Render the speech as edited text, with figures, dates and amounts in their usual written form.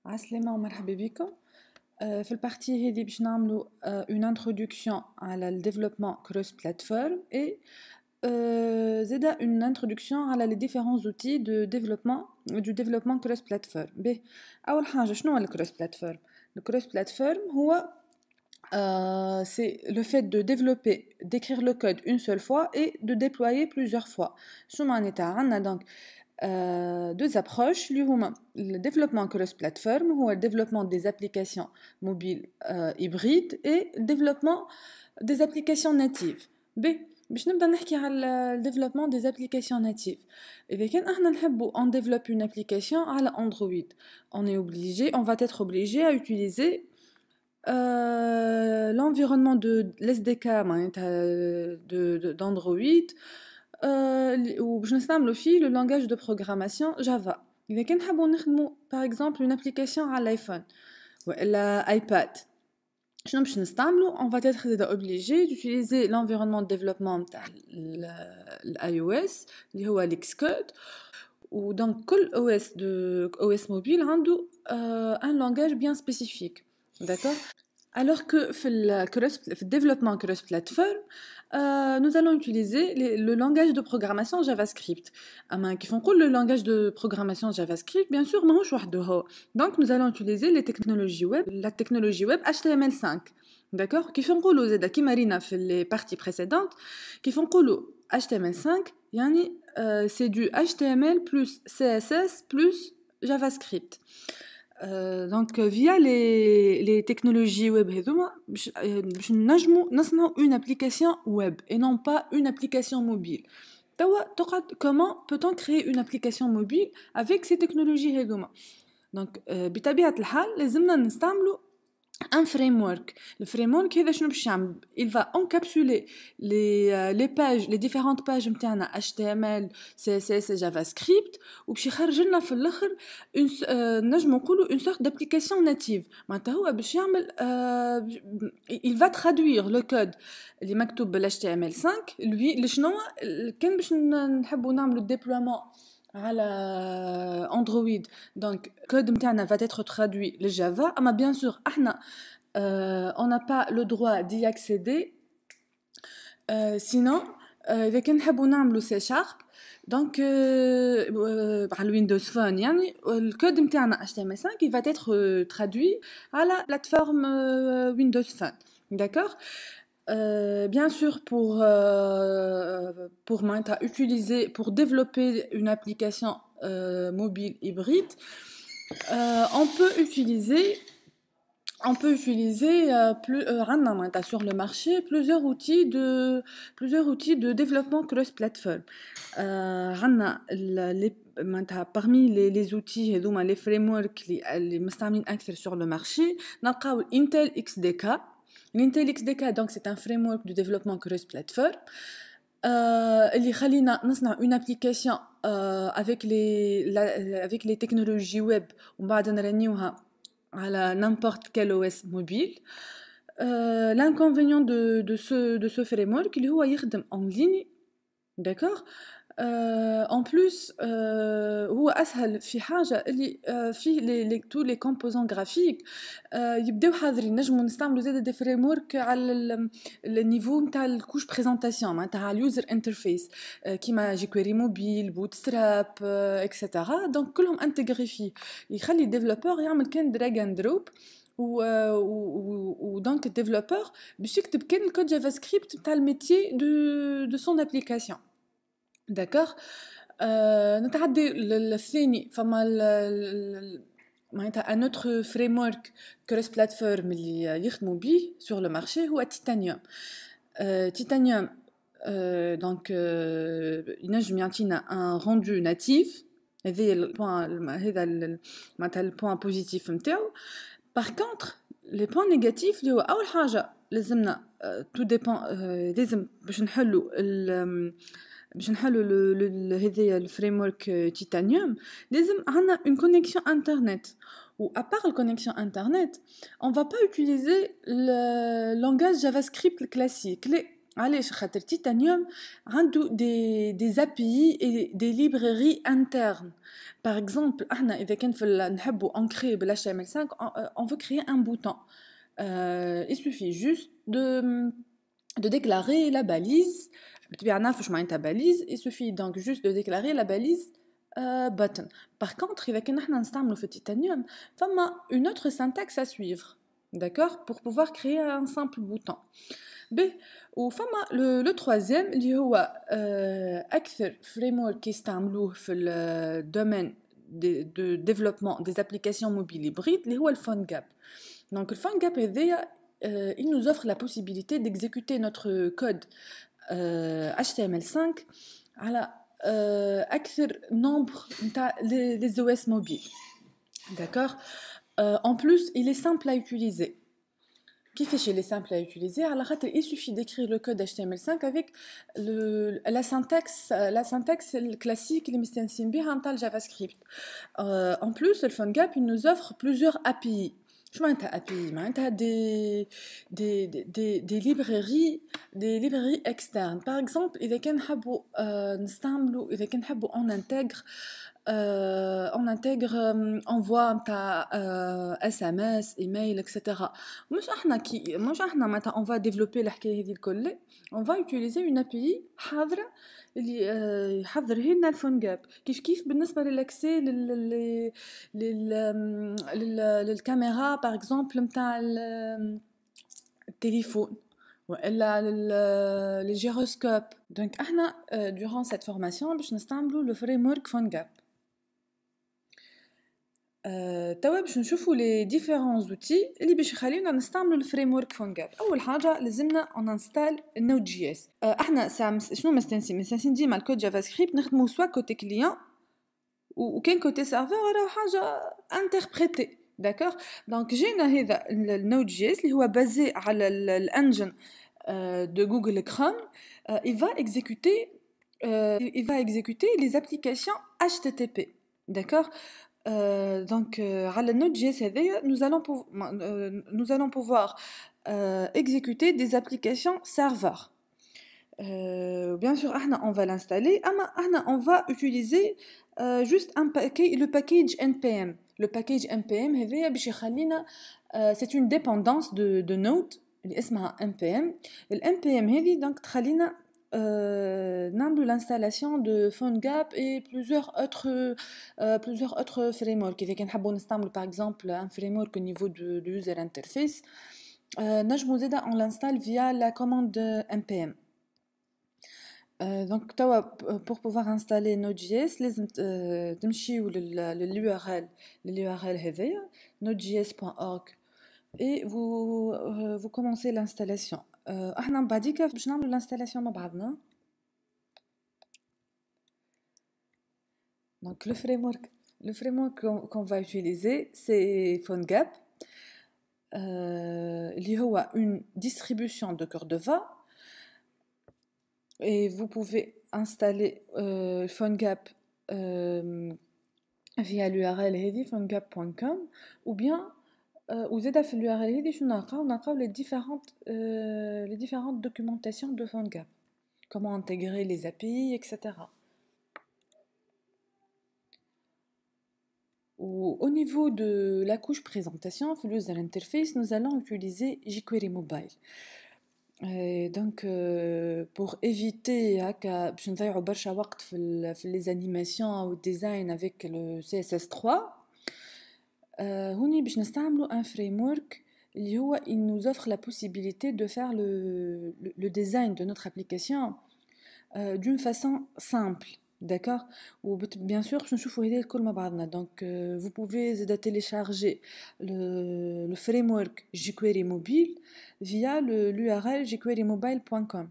عسلامة ومرحبا بكم. في البارتي هذه باش نعملوا une introduction على le développement cross platform et زادا une introduction على les différents outils de développement du développement cross platform. باهي أول حاجة شنو هو الكروس بلاتفورم؟ الكروس بلاتفورم هو c'est le fait de développer, d'écrire le code une seule fois et de déployer plusieurs fois. شنو معناتها عندنا donc deux approches. Le développement cross-platform ou le développement des applications mobiles hybrides et le développement des applications natives. باش نبدا نحكي على le développement des applications natives. إذا كان احنا نحبوا on développe une application على Android, on va être obligé à utiliser l'environnement de l'SDK d'Android وباش نستعملوا فيه le langage de programmation Java. إذا كان نحبوا نخدموا par exemple une application على الايفون ولا ايباد شنو باش نستعملوا on va être obligé d'utiliser l'environnement de développement نتاع iOS اللي هو Xcode. ودونك كل OS mobile عنده un langage bien spécifique. D'accord. Alors que le développement cross-platform, nous allons utiliser le langage de programmation JavaScript. Qui font le langage de programmation JavaScript, bien sûr, donc nous allons utiliser la technologie web HTML5. D'accord. Qui font qui marina fait les parties précédentes, qui font HTML5, c'est du HTML plus CSS plus JavaScript. Donc via les technologies web باش نجمو نصنعوا une application web et non pas une application mobile. Comment peut-on créer une application mobile avec ces technologies هذوما؟ Donc بطبيعة الحال لازمنا نستعملوا un framework. Le framework هذا شنو باش يعمل؟ Il va encapsuler les pages, les différentes pages نتاعنا HTML, CSS, JavaScript وباش يخرج لنا في الاخر نجمو نقولوا une sorte d'application native. معناتها هو باش يعمل il va traduire le code اللي مكتوب بال HTML5 لشنو كان باش نحبوا نعملوا الديبلويمون على Android. Donc code نتاعنا va être traduit le Java. Mais bien sûr احنا on n'a pas le droit d'y accéder sinon إذا كان نحبوا نعملوا C#. Donc على Windows Phone يعني الكود نتاعنا HTML5 il va être traduit à la plateforme Windows Phone. D'accord. Bien sûr pour développer une application mobile hybride on peut utiliser sur le marché plusieurs outils de développement cross-platform. Parmi les outils les frameworks اللي مستعملين أكثر sur le marché نلقاو Intel XDK. L'Intel XDK donc c'est un framework de développement cross-platform اللي خلينا نصنع une application avec les technologies web ومن بعد نرنيوها على n'importe quel OS mobile. L'inconvénient de ce framework اللي هو يخدم en ligne. D'accord. En plus هو أسهل في حاجة اللي فيه tous les composants graphiques يبداو حاضرين. نجمو نستعملوا زادا des framework على النيفو نتاع الكوش بريزنتاسيون معناتها على اليوزر انترفيس كيما jQuery موبيل بوتستراب etc. donc كلهم انتجري فيه يخلي الديفلوبر يعمل كان دراج اند دروب و donc الديفلوبر باش يكتب كان الكود جافا سكريبت نتاع الميتي de son application. D'accord. نتعدي للثاني فما معناتها un autre framework cross platform اللي يخدموا به sur le marché هو Titanium. Titanium donc ينجم يعطينا un rendu natif. هذا البوان هذا معناتها البوان بوزيتيف نتاعو. Par contre les points négatifs اللي هو أول حاجة لازمنا tout dépend لازم باش نحلوا هذايا الفريمورك تيتانيوم لازم عندنا une connexion internet. Ou à part la connexion internet on va pas utiliser le langage JavaScript classique. علاش خاطر تيتانيوم عنده des API et des librairies internes. Par exemple احنا اذا كان في نحبوا ancrer بال HTML5 on veut créer un bouton. Il suffit juste de déclarer la balise. بتبيع نعرفوا شو معناتها balise. Il suffit donc juste de déclarer la balise button. Par contre اذا كان احنا نستعملوا في تيتانيوم فما une autre syntaxe à suivre. D'accord, pour pouvoir créer un simple bouton. B, ou fama le troisième, اللي هو أكثر framework يستعملوه في le domaine de développement des applications mobiles hybrides, اللي هو le PhoneGap. Donc le PhoneGap il nous offre la possibilité d'exécuter notre code HTML5 على أكثر nombre les OS mobiles. D'accord. En plus, il est simple à utiliser. Qui fait chez les simples à utiliser? Alors, il suffit d'écrire le code HTML5 avec la syntaxe classique اللي مستانسين بها نتاع JavaScript. En plus, le PhoneGap il nous offre plusieurs API. شو معناتها API؟ معناتها des librairies externes. Par exemple, إذا كان نحبوا نستعملوا إذا كان نحبوا on intègre envoi SMS, email, etc. مش احنا معناتها on va développer الحكايه هذه الكل. On va utiliser une API حاضره اللي يحضر لنا الفونجاب كيف بالنسبه للاكسي للكاميرا باغ اكزومبل نتاع التليفون والا للجيروسكوب. دونك احنا durant cette formation باش نستعملوا le framework PhoneGap. توا باش نشوفوا لي ديفيرونس اوتي اللي باش يخليونا نستعملوا الفريم PhoneGap. اول حاجه لازمنا اون انستال النود جي اس. احنا شنو مستانسين ديما الكود جافا سكريبت نخدموا سوا كوتي كليون وكان كوتي سيرفر ولا حاجه انتربريتي. داكوغ دونك جينا هذا النود جي اس اللي هو بازي على الانجن de Google Chrome. Il va exécuter les applications HTTP. D'accord. Donc à la Node.js nous allons pouvoir exécuter des applications serveurs. Bien sûr on va l'installer on va utiliser juste le package npm. Le package npm c'est une dépendance de Node اللي اسمها npm. npm هذه donc تخلينا نعملوا l'installation de PhoneGap et plusieurs autres frameworks. إذا كان نحبوا نستعملوا par exemple un framework au niveau de user interface نجموا زادا on l'installe via la commande npm. Donc pour pouvoir installer Node.js لازم تمشيوا للURL هذايا nodejs.org et vous commencez l'installation. احنا بعديك باش نعملوا l'installation مع بعضنا. Donc le framework qu'on va utiliser c'est PhoneGap. اللي هو une distribution de Cordova et vous pouvez installer PhoneGap via l'URL هذه phonegap.com ou bien وزادا في الURL هذه شنو نلقاو les différentes documentations de PhoneGap, comment intégrer les API, etc. Au niveau de la couche présentation, في user interface, nous allons utiliser jQuery Mobile. Donc pour éviter باش نضيعوا برشا وقت في les animations ou design avec le CSS3, هوني باش نستعملوا un framework اللي هو il nous offre la possibilité de faire le design de notre application d'une façon simple. D'accord. Ou bien sûr باش نشوفوا هذا الكل مع بعضنا. Donc vous pouvez زادا télécharger le framework jQuery mobile via l'URL jQuerymobile.com.